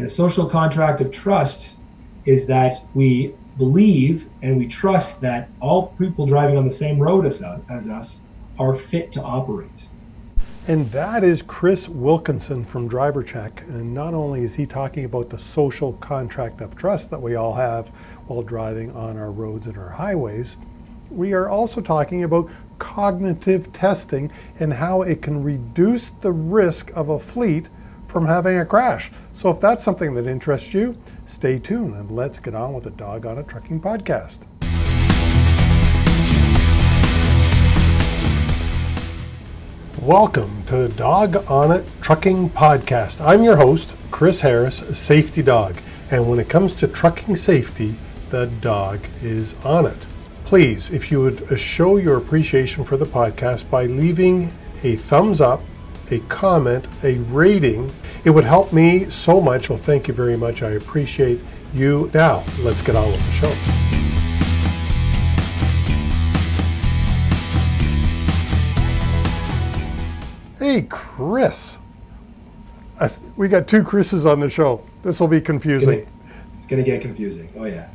And a social contract of trust is that we believe and we trust that all people driving on the same road as us are fit to operate. And that is Chris Wilkinson from DriverCheck. And not only is he talking about the social contract of trust that we all have while driving on our roads and our highways, we are also talking about cognitive testing and how it can reduce the risk of a fleet from having a crash. So if that's something that interests you, stay tuned and let's get on with the Dog on It Trucking Podcast. Welcome to the Dog on It Trucking Podcast. I'm your host, Chris Harris, Safety Dog. And when it comes to trucking safety, the dog is on it. Please, if you would show your appreciation for the podcast by leaving a thumbs up, a comment, a rating, it would help me so much. Well, thank you very much. I appreciate you. Now, let's get on with the show. Hey, Chris. We got two Chris's on the show. This will be confusing. It's going to get confusing. Oh, yeah.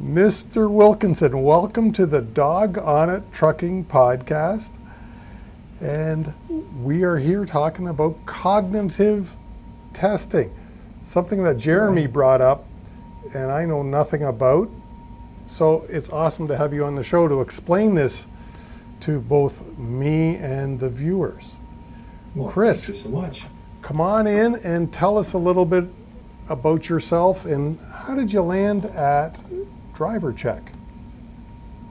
Mr. Wilkinson, welcome to the Dog on It Trucking Podcast. And we are here talking about cognitive testing, something that Jeremy brought up and I know nothing about. So it's awesome to have you on the show to explain this to both me and the viewers. Well, Chris, thank you so much. Come on in and tell us a little bit about yourself and how did you land at DriverCheck?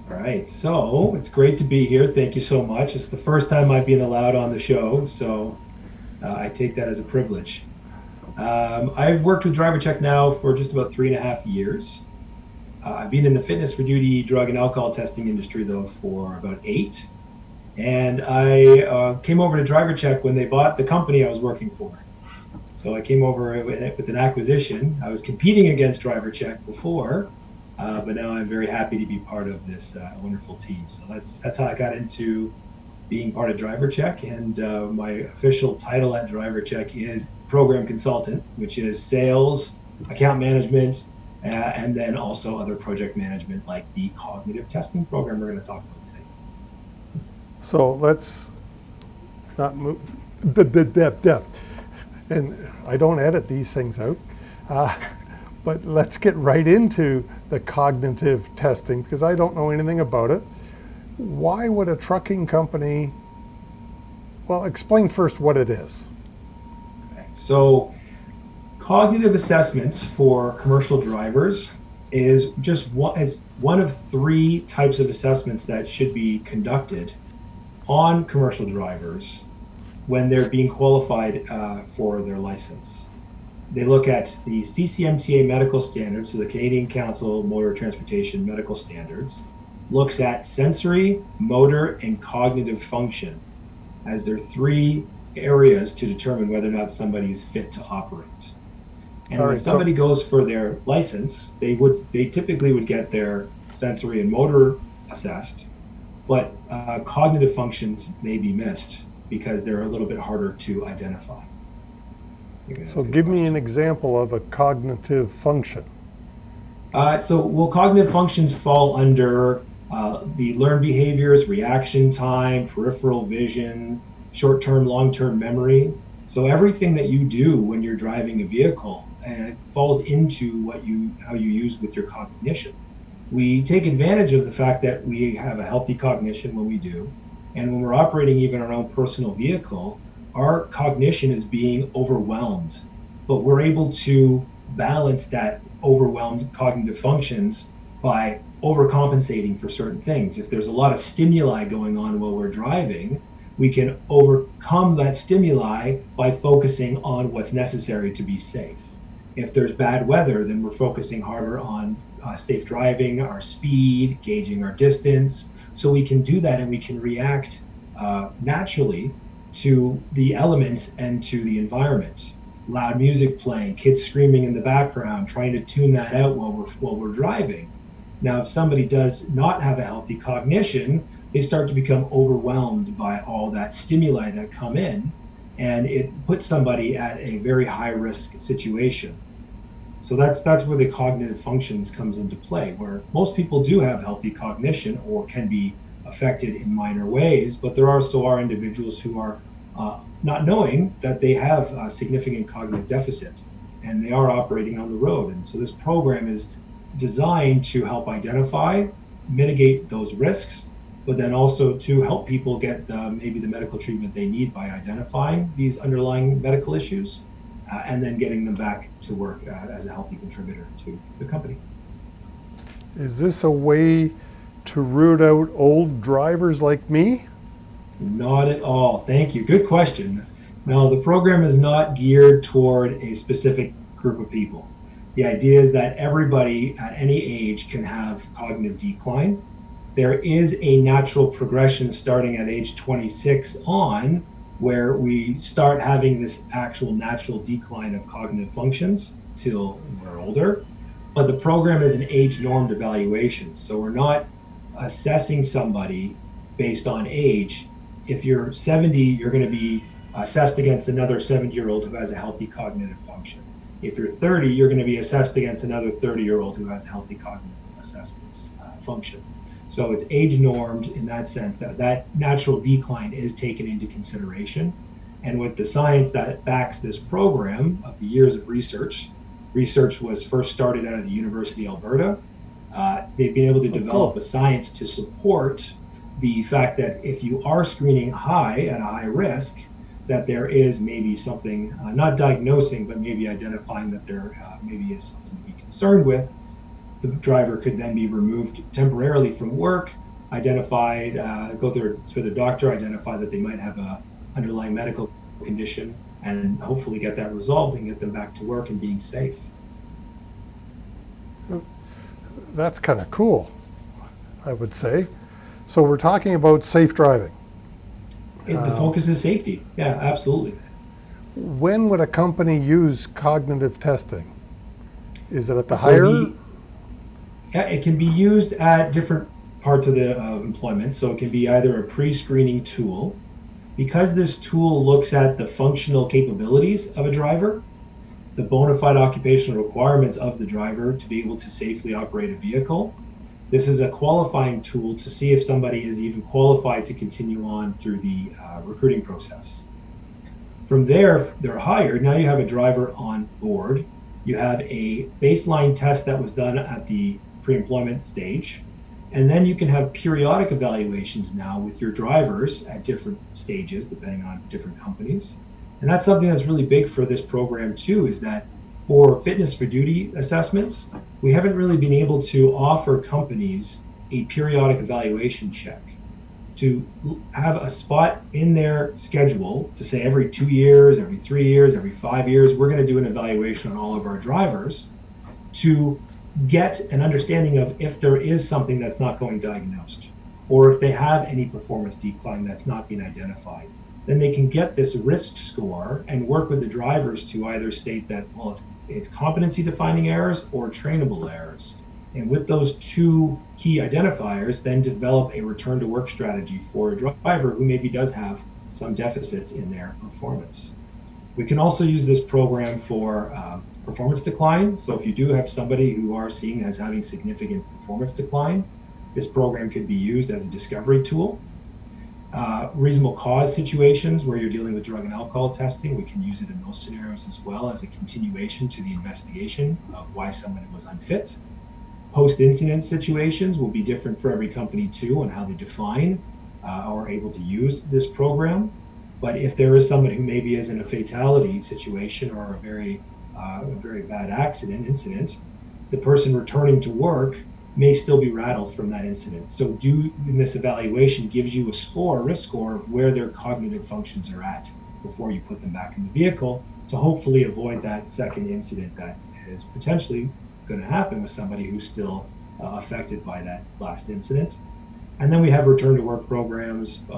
All right, so it's great to be here. Thank you so much. It's the first time I've been allowed on the show, so I take that as a privilege. I've worked with DriverCheck now for just about 3.5 years. I've been in the fitness for duty drug and alcohol testing industry though for about 8. And I came over to DriverCheck when they bought the company I was working for. So I came over with an acquisition. I was competing against DriverCheck before, but now I'm very happy to be part of this wonderful team. So that's how I got into being part of DriverCheck. And my official title at DriverCheck is Program Consultant, which is sales, account management, and then also other project management like the cognitive testing program we're going to talk about today. So let's not move, and I don't edit these things out, but let's get right into the cognitive testing because I don't know anything about it. Why would a trucking company, well, explain first what it is. Okay. So cognitive assessments for commercial drivers is just one of 3 types of assessments that should be conducted on commercial drivers when they're being qualified for their license. They look at the CCMTA medical standards, so the Canadian Council of Motor Transportation medical standards, looks at sensory, motor, and cognitive function as their 3 areas to determine whether or not somebody is fit to operate. And when somebody goes for their license, they typically would get their sensory and motor assessed, but cognitive functions may be missed because they're a little bit harder to identify. So give me an example of a cognitive function. Cognitive functions fall under the learned behaviors, reaction time, peripheral vision, short-term, long-term memory. So everything that you do when you're driving a vehicle falls into how you use with your cognition. We take advantage of the fact that we have a healthy cognition when we do, and when we're operating even our own personal vehicle, our cognition is being overwhelmed, but we're able to balance that overwhelmed cognitive functions by overcompensating for certain things. If there's a lot of stimuli going on while we're driving, we can overcome that stimuli by focusing on what's necessary to be safe. If there's bad weather, then we're focusing harder on safe driving, our speed, gauging our distance. So we can do that and we can react naturally to the elements and to the environment. Loud music playing, kids screaming in the background, trying to tune that out while we're driving. Now, if somebody does not have a healthy cognition, they start to become overwhelmed by all that stimuli that come in, and it puts somebody at a very high risk situation. So that's where the cognitive functions comes into play, where most people do have healthy cognition or can be affected in minor ways, but there also are individuals who are not knowing that they have a significant cognitive deficit and they are operating on the road. And so this program is designed to help identify, mitigate those risks, but then also to help people get maybe the medical treatment they need by identifying these underlying medical issues and then getting them back to work as a healthy contributor to the company. Is this a way to root out old drivers like me? Not at all. Thank you. Good question. No, the program is not geared toward a specific group of people. The idea is that everybody at any age can have cognitive decline. There is a natural progression starting at age 26 on, where we start having this actual natural decline of cognitive functions till we're older. But the program is an age normed evaluation. So we're not assessing somebody based on age. If you're 70, you're going to be assessed against another 70-year-old who has a healthy cognitive function. If you're 30, you're going to be assessed against another 30-year-old who has healthy cognitive assessment function. So it's age normed in that sense, that natural decline is taken into consideration. And with the science that backs this program of the years of research was first started out of the University of Alberta. They've been able to develop a science to support the fact that if you are screening high at a high risk, that there is maybe something, not diagnosing, but maybe identifying that there maybe is something to be concerned with. The driver could then be removed temporarily from work, identified, go through to the doctor, identify that they might have a underlying medical condition, and hopefully get that resolved and get them back to work and being safe. That's kind of cool, I would say. So we're talking about safe driving. The focus is safety. Yeah, absolutely. When would a company use cognitive testing? Is it at the higher? Yeah, it can be used at different parts of the employment. So it can be either a pre-screening tool. Because this tool looks at the functional capabilities of a driver, the bona fide occupational requirements of the driver to be able to safely operate a vehicle. This is a qualifying tool to see if somebody is even qualified to continue on through the recruiting process. From there, they're hired. Now you have a driver on board. You have a baseline test that was done at the pre-employment stage. And then you can have periodic evaluations now with your drivers at different stages, depending on different companies. And that's something that's really big for this program too, is that for fitness for duty assessments, we haven't really been able to offer companies a periodic evaluation check to have a spot in their schedule to say every 2 years, every 3 years, every 5 years, we're going to do an evaluation on all of our drivers to get an understanding of if there is something that's not going diagnosed or if they have any performance decline that's not been identified. Then they can get this risk score and work with the drivers to either state that, well, it's competency defining errors or trainable errors. And with those two key identifiers, then develop a return to work strategy for a driver who maybe does have some deficits in their performance. We can also use this program for performance decline. So if you do have somebody who are seen as having significant performance decline, this program could be used as a discovery tool. Reasonable cause situations where you're dealing with drug and alcohol testing, we can use it in those scenarios as well as a continuation to the investigation of why somebody was unfit. Post-incident situations will be different for every company too on how they define or are able to use this program. But if there is somebody who maybe is in a fatality situation or a very bad incident, the person returning to work may still be rattled from that incident. So doing this evaluation gives you a risk score of where their cognitive functions are at before you put them back in the vehicle to hopefully avoid that second incident that is potentially going to happen with somebody who's still affected by that last incident. And then we have return to work programs, we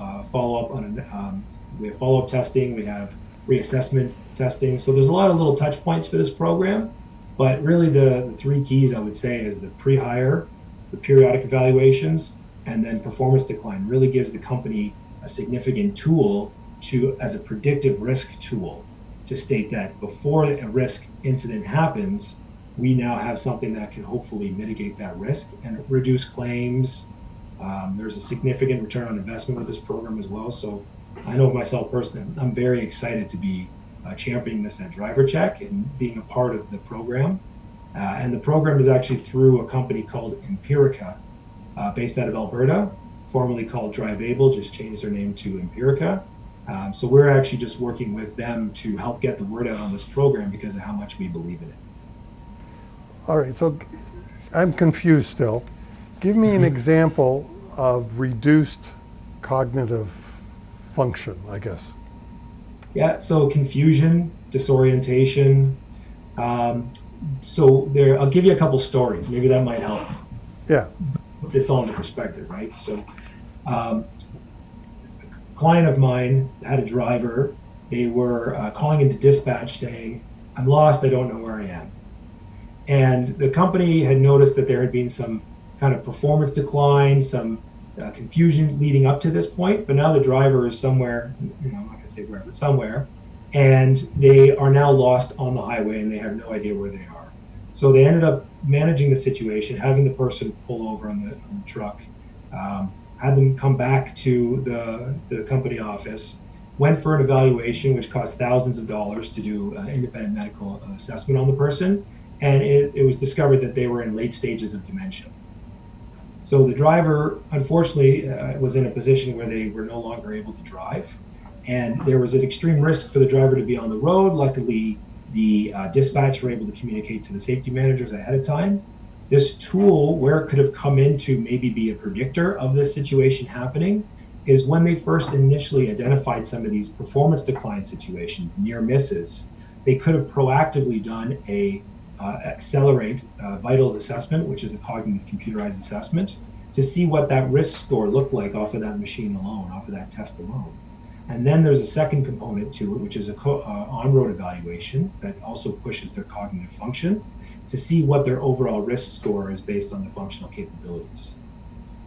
have follow-up testing, we have reassessment testing. So there's a lot of little touch points for this program. But really the three keys I would say is the pre-hire, the periodic evaluations, and then performance decline really gives the company a significant tool as a predictive risk tool to state that before a risk incident happens, we now have something that can hopefully mitigate that risk and reduce claims. There's a significant return on investment with this program as well. So I know myself personally, I'm very excited to be championing this at DriverCheck and being a part of the program. And the program is actually through a company called Empirica, based out of Alberta, formerly called DriveAble, just changed their name to Empirica. So we're actually just working with them to help get the word out on this program because of how much we believe in it. All right, so I'm confused still. Give me an example of reduced cognitive function, I guess. Yeah, so confusion, disorientation. So there, I'll give you a couple stories. Maybe that might help Yeah. put this all into perspective, right? So a client of mine had a driver. They were calling into dispatch saying, I'm lost, I don't know where I am. And the company had noticed that there had been some kind of performance decline, some confusion leading up to this point, but now the driver is somewhere, I'm not going to say where, but somewhere, and they are now lost on the highway and they have no idea where they are. So they ended up managing the situation, having the person pull over on the truck, had them come back to the company office, went for an evaluation, which cost thousands of dollars to do an independent medical assessment on the person, and it was discovered that they were in late stages of dementia. So the driver, unfortunately, was in a position where they were no longer able to drive, and there was an extreme risk for the driver to be on the road. Luckily, the dispatch were able to communicate to the safety managers ahead of time. This tool, where it could have come in to maybe be a predictor of this situation happening, is when they first initially identified some of these performance decline situations, near misses, they could have proactively done a accelerate vitals assessment, which is a cognitive computerized assessment, to see what that risk score looked like off of that machine alone, off of that test alone. And then there's a second component to it, which is a on-road evaluation that also pushes their cognitive function to see what their overall risk score is based on the functional capabilities.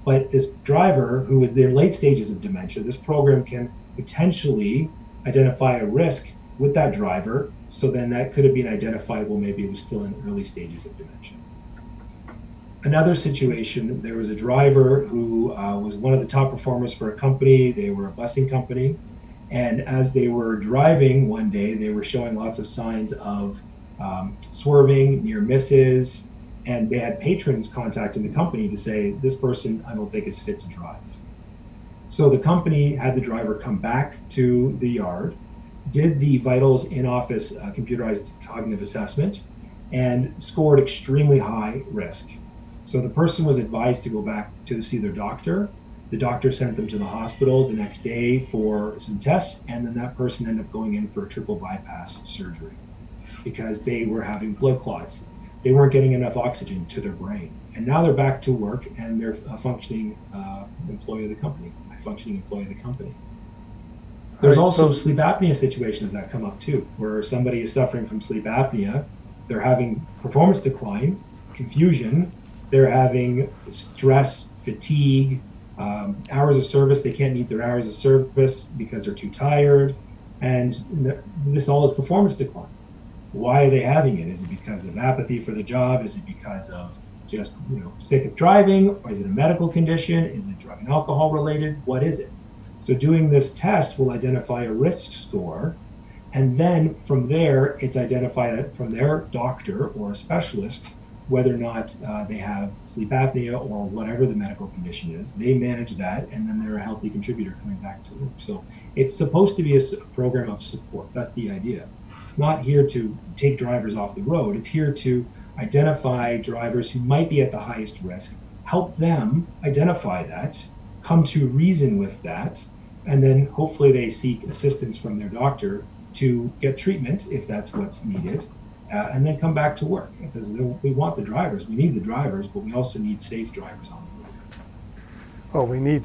But this driver who is in late stages of dementia, this program can potentially identify a risk with that driver. So then that could have been identifiable, maybe it was still in early stages of dementia. Another situation, there was a driver who was one of the top performers for a company. They were a busing company. And as they were driving one day, they were showing lots of signs of swerving, near misses, and they had patrons contacting the company to say, this person I don't think is fit to drive. So the company had the driver come back to the yard, did the vitals in-office computerized cognitive assessment, and scored extremely high risk. So the person was advised to go back to see their doctor. The doctor sent them to the hospital the next day for some tests, and then that person ended up going in for a triple bypass surgery because they were having blood clots. They weren't getting enough oxygen to their brain. And now they're back to work and they're a functioning employee of the company, a functioning employee of the company. There's also sleep apnea situations that come up too, where somebody is suffering from sleep apnea, they're having performance decline, confusion, they're having stress, fatigue, hours of service, they can't meet their hours of service because they're too tired, and this all is performance decline. Why are they having it? Is it because of apathy for the job? Is it because of just sick of driving? Or is it a medical condition? Is it drug and alcohol related? What is it? So doing this test will identify a risk score, and then from there, it's identified from their doctor or a specialist whether or not they have sleep apnea or whatever the medical condition is. They manage that, and then they're a healthy contributor coming back to work. So it's supposed to be a program of support. That's the idea. It's not here to take drivers off the road. It's here to identify drivers who might be at the highest risk, help them identify that, come to reason with that, and then hopefully they seek assistance from their doctor to get treatment if that's what's needed, and then come back to work. Because we want the drivers, we need the drivers, but we also need safe drivers on the road. Well, we need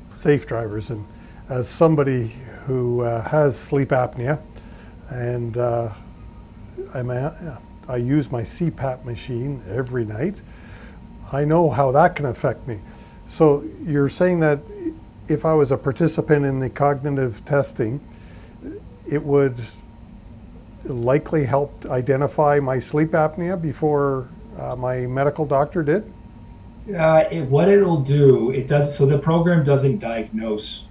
safe drivers, and as somebody who has sleep apnea, and I use my CPAP machine every night, I know how that can affect me. So you're saying that if I was a participant in the cognitive testing, it would likely helped identify my sleep apnea before my medical doctor did? What it'll do, it does, so the program doesn't diagnose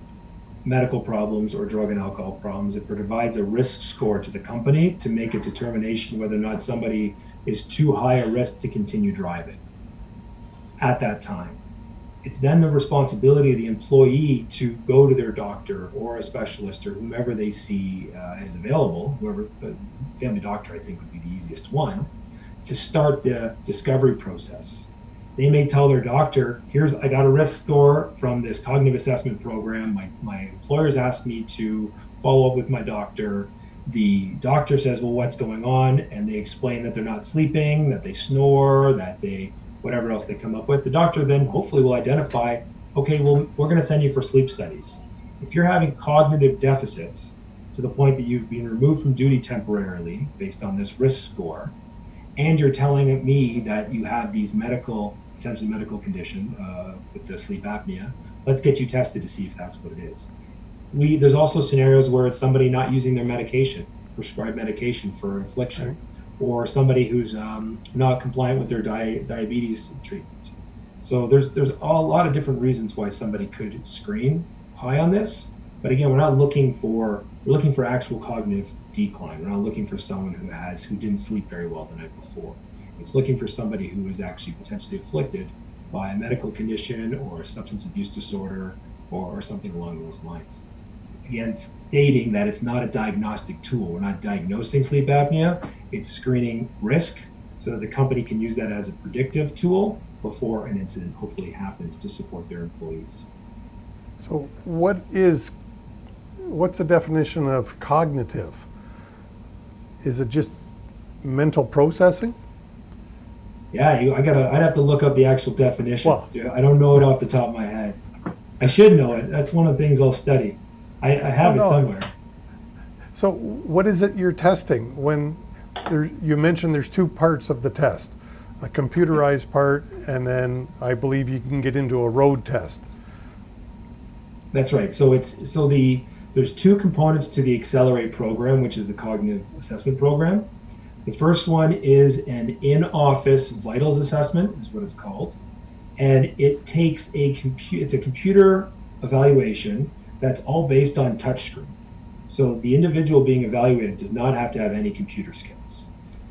medical problems or drug and alcohol problems. It provides a risk score to the company to make a determination whether or not somebody is too high a risk to continue driving at that time. It's then the responsibility of the employee to go to their doctor or a specialist or whomever they see is available, whoever, family doctor I think would be the easiest one, to start the discovery process. They may tell their doctor, I got a risk score from this cognitive assessment program. My employer's asked me to follow up with my doctor. The doctor says, well, what's going on? And they explain that they're not sleeping, that they snore, that they, whatever else they come up with. The doctor then hopefully will identify, okay, well, we're going to send you for sleep studies. If you're having cognitive deficits to the point that you've been removed from duty temporarily based on this risk score, and you're telling me that you have these potentially medical condition with the sleep apnea, let's get you tested to see if that's what it is. There's also scenarios where it's somebody not using their medication, prescribed medication for affliction, Okay. or somebody who's not compliant with their diabetes treatment. So there's a lot of different reasons why somebody could screen high on this. But again, we're looking for actual cognitive decline. We're not looking for someone who didn't sleep very well the night before. It's looking for somebody who is actually potentially afflicted by a medical condition or a substance abuse disorder or something along those lines. Again, stating that it's not a diagnostic tool. We're not diagnosing sleep apnea. It's screening risk so that the company can use that as a predictive tool before an incident hopefully happens to support their employees. So what's the definition of cognitive? Is it just mental processing? Yeah, I'd have to look up the actual definition. Well, I don't know it off the top of my head. I should know it. That's one of the things I'll study. I have it somewhere. So what is it you're testing? When you mentioned there's two parts of the test, a computerized part, and then I believe you can get into a road test. That's right. There's two components to the Accelerate program, which is the cognitive assessment program. The first one is an in-office vitals assessment, is what it's called, and it takes it's a computer evaluation that's all based on touchscreen. So the individual being evaluated does not have to have any computer skills.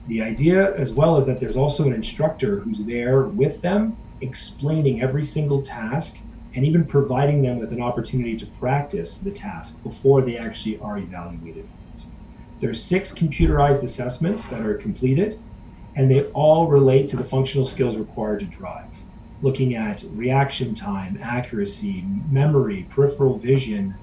The idea as well is that there's also an instructor who's there with them, explaining every single task and even providing them with an opportunity to practice the task before they actually are evaluated. There's 6 computerized assessments that are completed, and they all relate to the functional skills required to drive, looking at reaction time, accuracy, memory, peripheral vision,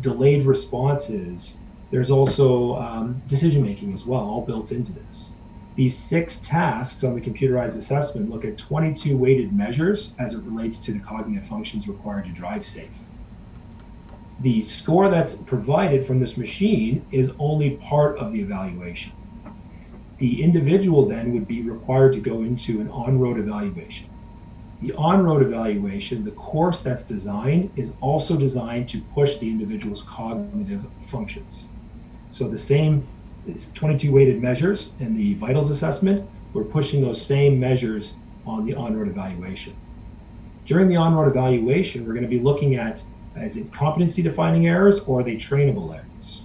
delayed responses. There's also decision making as well, all built into this. These 6 tasks on the computerized assessment look at 22 weighted measures as it relates to the cognitive functions required to drive safe. The score that's provided from this machine is only part of the evaluation. The individual then would be required to go into an on-road evaluation. The on-road evaluation, the course that's designed, is also designed to push the individual's cognitive functions. So the same 22 weighted measures in the vitals assessment, we're pushing those same measures on the on-road evaluation. During the on-road evaluation, we're going to be looking at, is it competency defining errors or are they trainable errors?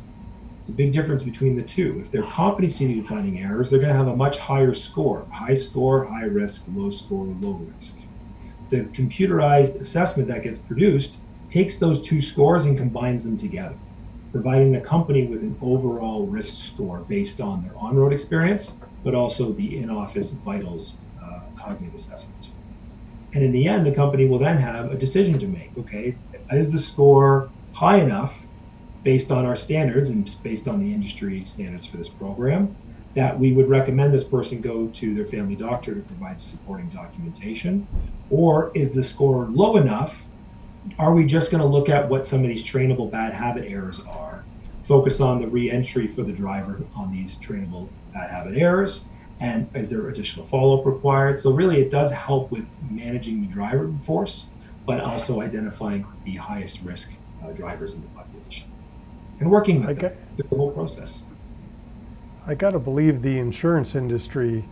It's a big difference between the two. If they're competency defining errors, they're going to have a much higher score, high score, high risk, low score, low risk. The computerized assessment that gets produced takes those two scores and combines them together, providing the company with an overall risk score based on their on-road experience, but also the in-office vitals cognitive assessment. And in the end, the company will then have a decision to make. Okay, is the score high enough based on our standards and based on the industry standards for this program that we would recommend this person go to their family doctor to provide supporting documentation? Or is the score low enough? Are we just going to look at what some of these trainable bad habit errors are, focus on the re-entry for the driver on these trainable bad habit errors, and is there additional follow-up required? So really it does help with managing the driver force, but also identifying the highest risk drivers in the population and working with them through the whole process. I got to believe the insurance industry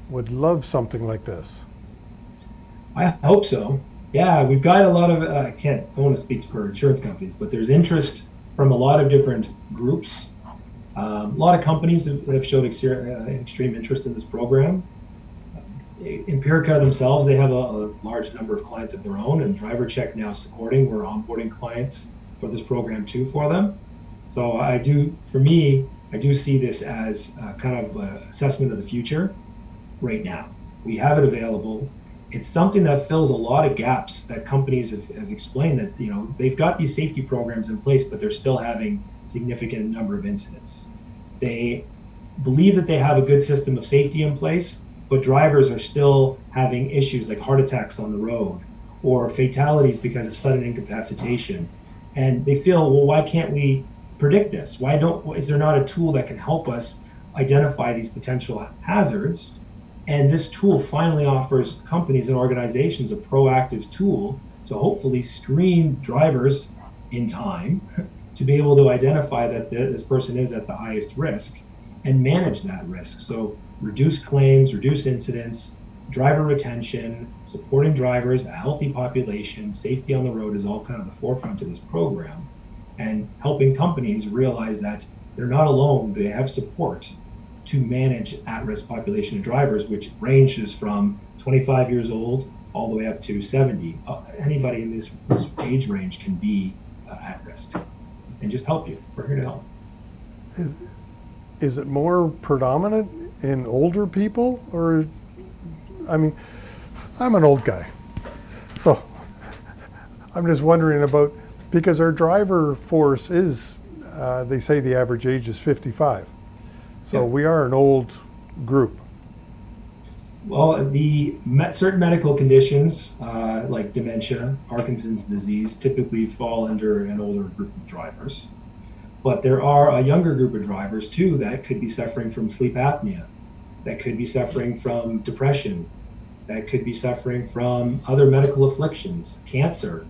would love something like this. I hope so. Yeah, we've got a lot of, I don't want to speak for insurance companies, but there's interest from a lot of different groups. A lot of companies have showed extreme interest in this program. Empirica themselves, they have a large number of clients of their own, and DriverCheck now supporting, we're onboarding clients for this program too for them. So for me, I do see this as kind of an assessment of the future right now. We have it available. It's something that fills a lot of gaps that companies have explained that, they've got these safety programs in place, but they're still having significant number of incidents. They believe that they have a good system of safety in place, but drivers are still having issues like heart attacks on the road or fatalities because of sudden incapacitation. And they feel, well, why can't we predict this? Is there not a tool that can help us identify these potential hazards? And this tool finally offers companies and organizations a proactive tool to hopefully screen drivers in time to be able to identify that this person is at the highest risk and manage that risk. So reduce claims, reduce incidents, driver retention, supporting drivers, a healthy population, safety on the road is all kind of the forefront of this program. And helping companies realize that they're not alone, they have support to manage at-risk population of drivers, which ranges from 25 years old all the way up to 70. Anybody in this age range can be at risk, and just help you. We're here to help. Is it more predominant in older people, or, I mean, I'm an old guy, so I'm just wondering about, because our driver force is, they say the average age is 55. So we are an old group. Well, certain medical conditions like dementia, Parkinson's disease, typically fall under an older group of drivers. But there are a younger group of drivers too that could be suffering from sleep apnea, that could be suffering from depression, that could be suffering from other medical afflictions, cancer.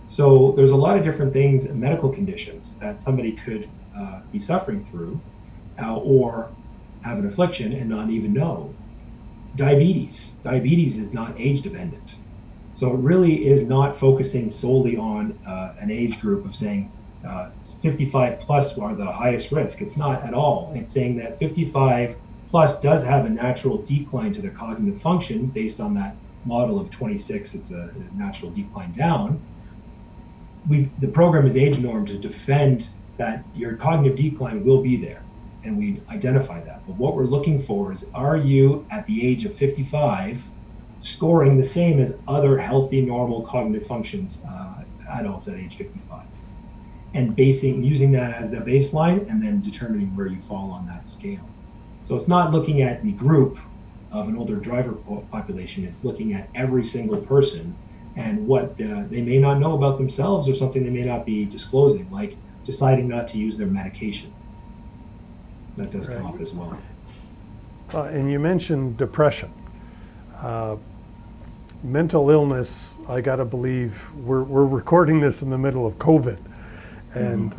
So there's a lot of different things, medical conditions that somebody could be suffering through. Or have an affliction and not even know. Diabetes is not age dependent. So it really is not focusing solely on an age group of saying 55 plus are the highest risk. It's not at all. It's saying that 55 plus does have a natural decline to their cognitive function based on that model of 26. It's a natural decline down. The program is age normed to defend that your cognitive decline will be there. And we identify that. But what we're looking for is, are you at the age of 55 scoring the same as other healthy, normal cognitive functions, adults at age 55? And using that as the baseline and then determining where you fall on that scale. So it's not looking at the group of an older driver population, it's looking at every single person and what they may not know about themselves or something they may not be disclosing, like deciding not to use their medication. That does come up as well. And you mentioned depression. Mental illness, I gotta believe, we're recording this in the middle of COVID. And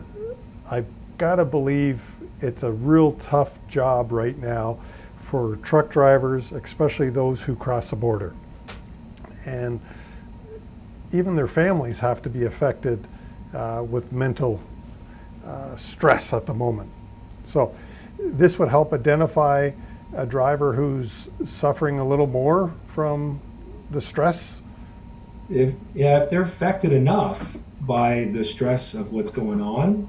I've gotta believe it's a real tough job right now for truck drivers, especially those who cross the border. And even their families have to be affected with mental stress at the moment. So this would help identify a driver who's suffering a little more from the stress. If they're affected enough by the stress of what's going on,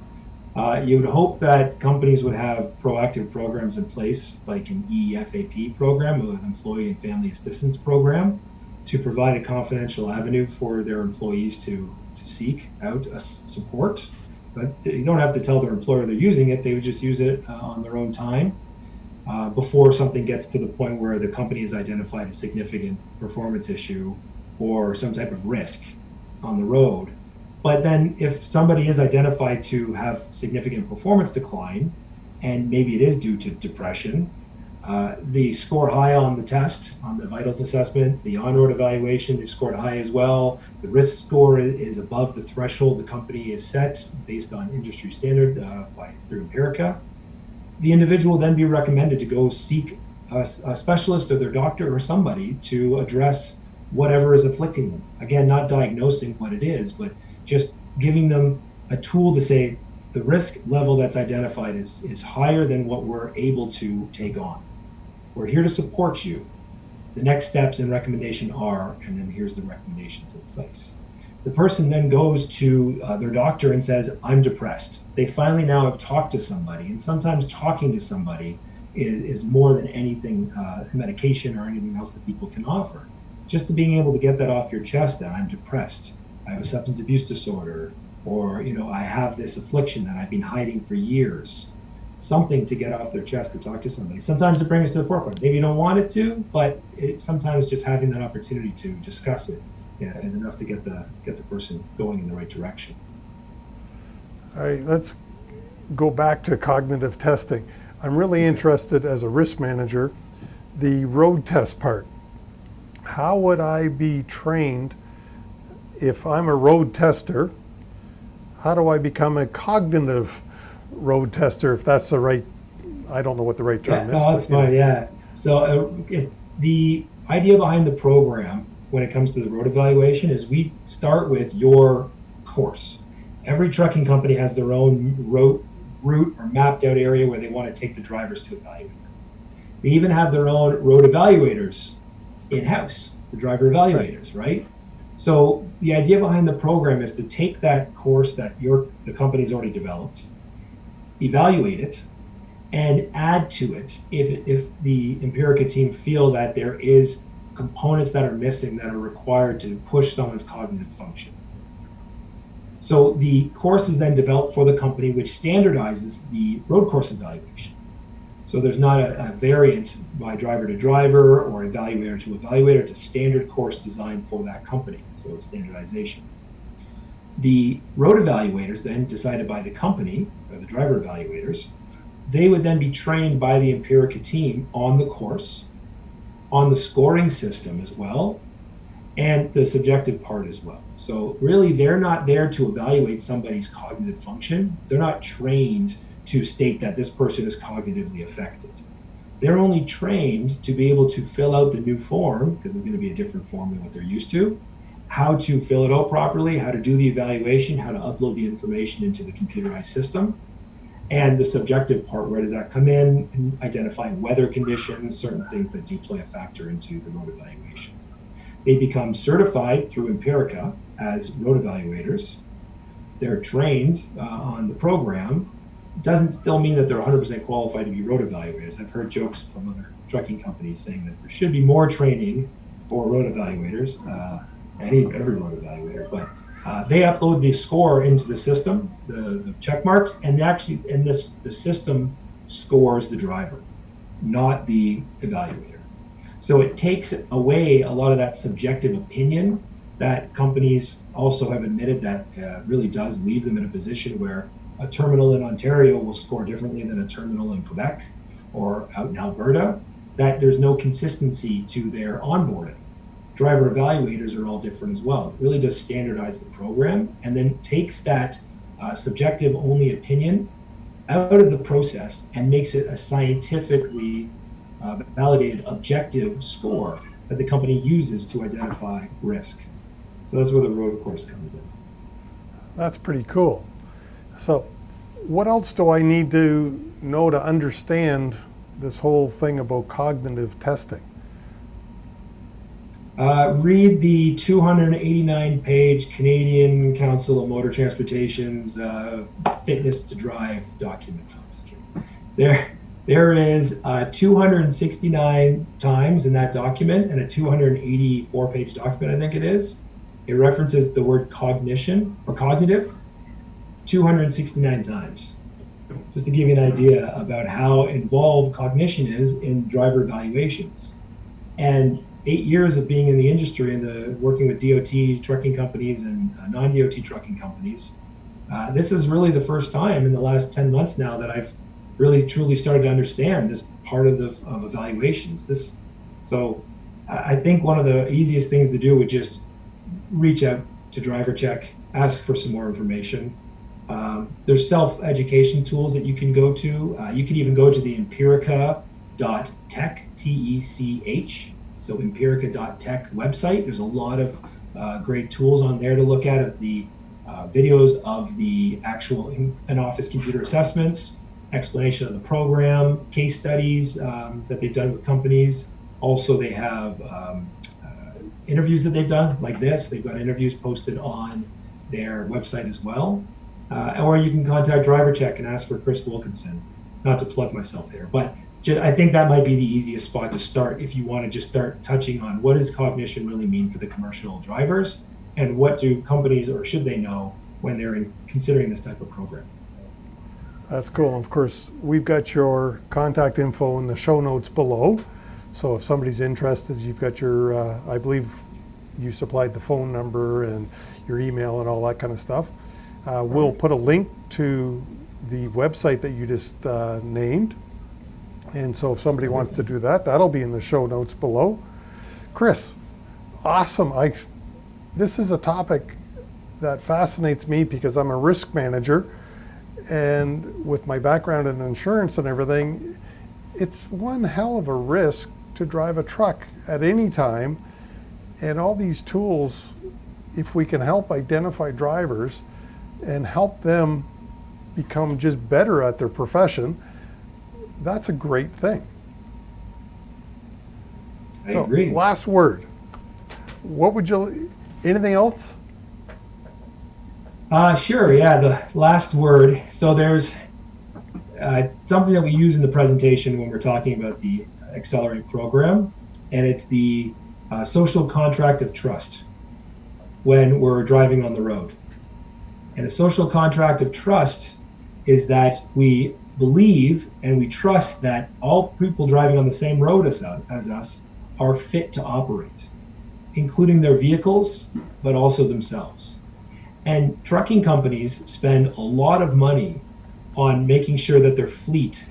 you would hope that companies would have proactive programs in place, like an EFAP program, an Employee and Family Assistance Program, to provide a confidential avenue for their employees to seek out support. But you don't have to tell their employer they're using it. They would just use it on their own time before something gets to the point where the company has identified a significant performance issue or some type of risk on the road. But then if somebody is identified to have significant performance decline, and maybe it is due to depression, they score high on the test, on the vitals assessment, the on-road evaluation, they scored high as well. The risk score is above the threshold the company is set based on industry standard through Empirica. the individual will then be recommended to go seek a specialist or their doctor or somebody to address whatever is afflicting them. Again, not diagnosing what it is, but just giving them a tool to say the risk level that's identified is higher than what we're able to take on. We're here to support you. The next steps and recommendation are, and then here's the recommendations in place. The person then goes to their doctor and says, I'm depressed. They finally now have talked to somebody, and sometimes talking to somebody is more than anything, medication or anything else that people can offer. Just to being able to get that off your chest that I'm depressed, I have a substance abuse disorder, or I have this affliction that I've been hiding for years. Something to get off their chest to talk to somebody. Sometimes it brings it to the forefront. Maybe you don't want it to, but sometimes just having that opportunity to discuss it is enough to get the person going in the right direction. All right, let's go back to cognitive testing. I'm really interested as a risk manager, the road test part. How would I be trained if I'm a road tester? How do I become a cognitive road tester, if that's the right, I don't know what the right term is. No, that's fine, yeah. So it's the idea behind the program when it comes to the road evaluation is we start with your course. Every trucking company has their own route or mapped out area where they want to take the drivers to evaluate them. They even have their own road evaluators in-house, the driver evaluators, right? So the idea behind the program is to take that course that the company's already developed, evaluate it, and add to it if the Empirica team feel that there is components that are missing that are required to push someone's cognitive function. So the course is then developed for the company, which standardizes the road course evaluation. So there's not a variance by driver to driver or evaluator to evaluator. It's a standard course designed for that company, so it's standardization. The road evaluators then decided by the company, or the driver evaluators, they would then be trained by the Empirica team on the course, on the scoring system as well, and the subjective part as well. So really, they're not there to evaluate somebody's cognitive function. They're not trained to state that this person is cognitively affected. They're only trained to be able to fill out the new form, because it's going to be a different form than what they're used to, how to fill it out properly, how to do the evaluation, how to upload the information into the computerized system, and the subjective part, where does that come in, and identifying weather conditions, certain things that do play a factor into the road evaluation. They become certified through Empirica as road evaluators. They're trained on the program. Doesn't still mean that they're 100% qualified to be road evaluators. I've heard jokes from other trucking companies saying that there should be more training for road evaluators, every road evaluator, but they upload the score into the system, the check marks, and the system scores the driver, not the evaluator. So it takes away a lot of that subjective opinion that companies also have admitted that really does leave them in a position where a terminal in Ontario will score differently than a terminal in Quebec or out in Alberta, that there's no consistency to their onboarding. Driver evaluators are all different as well. It really does standardize the program and then takes that subjective only opinion out of the process and makes it a scientifically validated objective score that the company uses to identify risk. So that's where the road course comes in. That's pretty cool. So what else do I need to know to understand this whole thing about cognitive testing? Read the 289-page Canadian Council of Motor Transportation's Fitness to Drive document. There is 269 times in that document, and a 284-page document, I think it is. It references the word cognition or cognitive 269 times. Just to give you an idea about how involved cognition is in driver evaluations. And 8 years of being in the industry and working with DOT trucking companies and non-DOT trucking companies, this is really the first time in the last 10 months now that I've really truly started to understand this part of evaluations. So I think one of the easiest things to do would just reach out to DriverCheck, ask for some more information. There's self-education tools that you can go to. You can even go to the empirica.tech, T-E-C-H, so empirica.tech website. There's a lot of great tools on there to look at, of the videos of the actual in-office computer assessments, explanation of the program, case studies that they've done with companies. Also, they have interviews that they've done like this. They've got interviews posted on their website as well. Or you can contact DriverCheck and ask for Chris Wilkinson. Not to plug myself here, but I think that might be the easiest spot to start if you want to just start touching on what does cognition really mean for the commercial drivers, and what do companies, or should they know, when they're considering this type of program. That's cool. Of course, we've got your contact info in the show notes below. So if somebody's interested, you've got your, I believe you supplied the phone number and your email and all that kind of stuff. We'll put a link to the website that you just named. And so if somebody wants to do that, that'll be in the show notes below. Chris, awesome. This is a topic that fascinates me because I'm a risk manager, and with my background in insurance and everything, it's one hell of a risk to drive a truck at any time. And all these tools, if we can help identify drivers and help them become just better at their profession, that's a great thing. I agree. Last word. What would you, anything else? Sure, yeah, the last word. So there's something that we use in the presentation when we're talking about the Accelerate program, and it's the social contract of trust when we're driving on the road. And a social contract of trust is that we believe and we trust that all people driving on the same road as us are fit to operate, including their vehicles, but also themselves. And trucking companies spend a lot of money on making sure that their fleet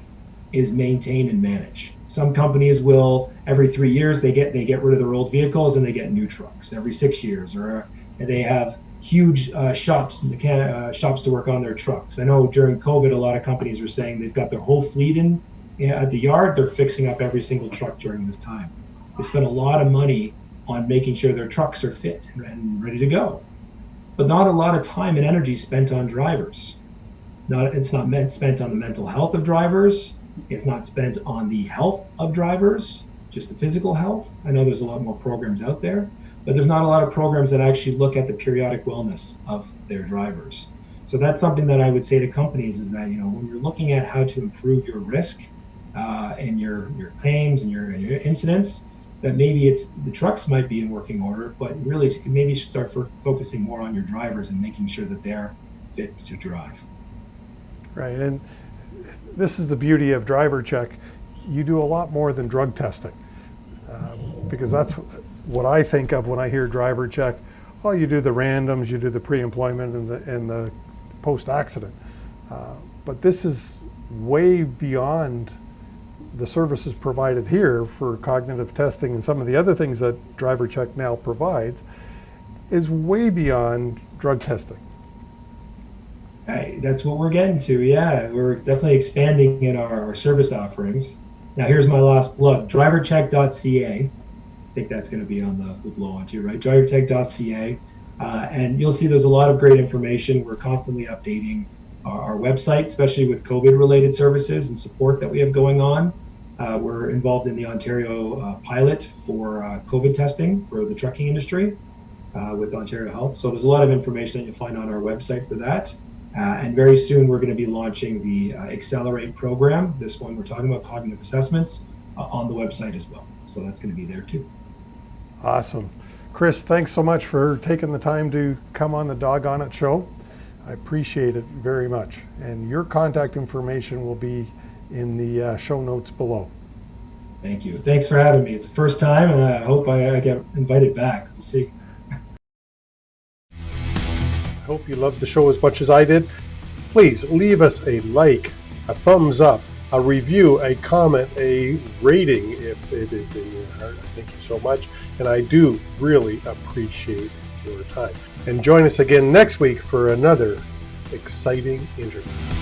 is maintained and managed. Some companies will, every 3 years, they get rid of their old vehicles and they get new trucks. Every 6 years, or they have huge shops to work on their trucks. I know during COVID, a lot of companies were saying they've got their whole fleet at the yard. They're fixing up every single truck during this time. They spend a lot of money on making sure their trucks are fit and ready to go. But not a lot of time and energy spent on drivers. It's not spent on the mental health of drivers. It's not spent on the health of drivers, just the physical health. I know there's a lot more programs out there, but there's not a lot of programs that actually look at the periodic wellness of their drivers. So that's something that I would say to companies is that, when you're looking at how to improve your risk and your claims and your incidents, that maybe the trucks might be in working order, but really maybe start focusing more on your drivers and making sure that they're fit to drive. Right, and this is the beauty of DriverCheck. You do a lot more than drug testing, because that's what I think of when I hear DriverCheck. Oh, you do the randoms, you do the pre-employment and the post-accident. But this is way beyond the services provided here for cognitive testing, and some of the other things that DriverCheck now provides is way beyond drug testing. That's what we're getting to. Yeah, we're definitely expanding in our service offerings. Now, here's my last plug: DriverCheck.ca. I think that's going to be on the below on too, right? DriverCheck.ca, and you'll see there's a lot of great information. We're constantly updating our website, especially with COVID-related services and support that we have going on. We're involved in the Ontario pilot for COVID testing for the trucking industry with Ontario Health. So there's a lot of information that you'll find on our website for that. And very soon we're going to be launching the Accelerate program, this one we're talking about, cognitive assessments, on the website as well. So that's going to be there too. Awesome. Chris, thanks so much for taking the time to come on the Doggone It show. I appreciate it very much. And your contact information will be in the show notes below. Thank you. Thanks for having me. It's the first time, and I hope I get invited back. We'll see. I hope you loved the show as much as I did. Please leave us a like, a thumbs up, a review, a comment, a rating if it is in your heart. Thank you so much. And I do really appreciate your time. And join us again next week for another exciting interview.